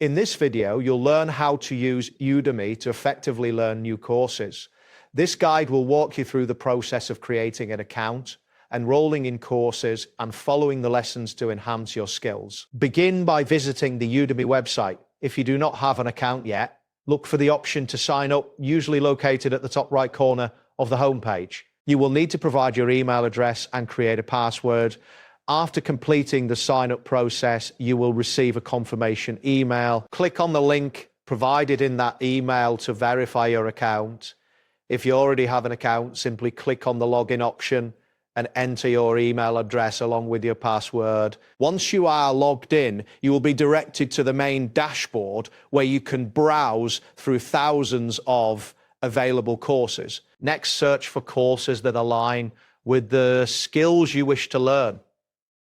In this video, you'll learn how to use Udemy to effectively learn new courses. This guide will walk you through the process of creating an account, enrolling in courses, and following the lessons to enhance your skills. Begin by visiting the Udemy website. If you do not have an account yet, look for the option to sign up, usually located at the top right corner of the homepage. You will need to provide your email address and create a password. After completing the sign-up process, you will receive a confirmation email. Click on the link provided in that email to verify your account. If you already have an account, simply click on the login option and enter your email address along with your password. Once you are logged in, you will be directed to the main dashboard where you can browse through thousands of available courses. Next, search for courses that align with the skills you wish to learn.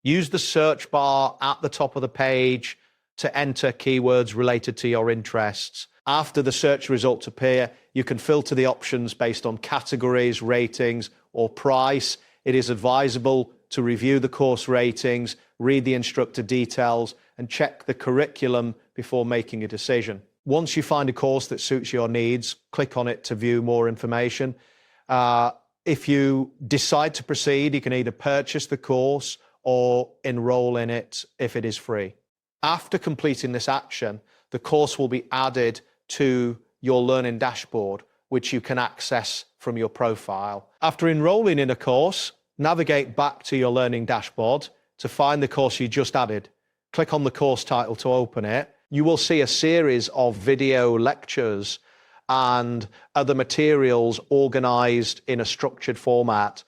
Use the search bar at the top of the page to enter keywords related to your interests. After the search results appear, you can filter the options based on categories, ratings, or price. It is advisable to review the course ratings, read the instructor details, and check the curriculum before making a decision. Once you find a course that suits your needs, click on it to view more information. If you decide to proceed, you can either purchase the course or enroll in it if it is free. After completing this action, the course will be added to your learning dashboard, which you can access from your profile. After enrolling in a course, navigate back to your learning dashboard to find the course you just added. Click on the course title to open it. You will see a series of video lectures and other materials organized in a structured format.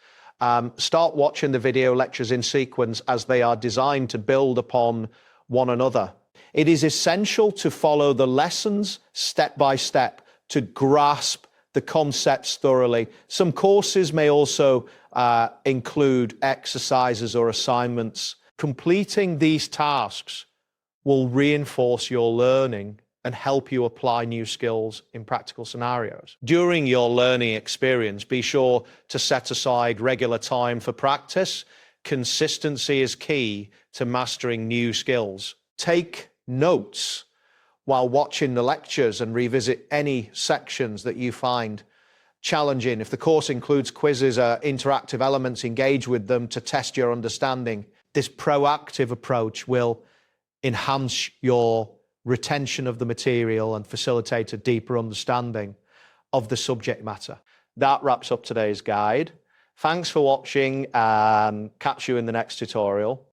Start watching the video lectures in sequence as they are designed to build upon one another. It is essential to follow the lessons step by step to grasp the concepts thoroughly. Some courses may also include exercises or assignments. Completing these tasks will reinforce your learning and help you apply new skills in practical scenarios. During your learning experience, be sure to set aside regular time for practice. Consistency is key to mastering new skills. Take notes while watching the lectures and revisit any sections that you find challenging. If the course includes quizzes or interactive elements, engage with them to test your understanding. This proactive approach will enhance your retention of the material and facilitate a deeper understanding of the subject matter. That wraps up today's guide. Thanks for watching, and catch you in the next tutorial.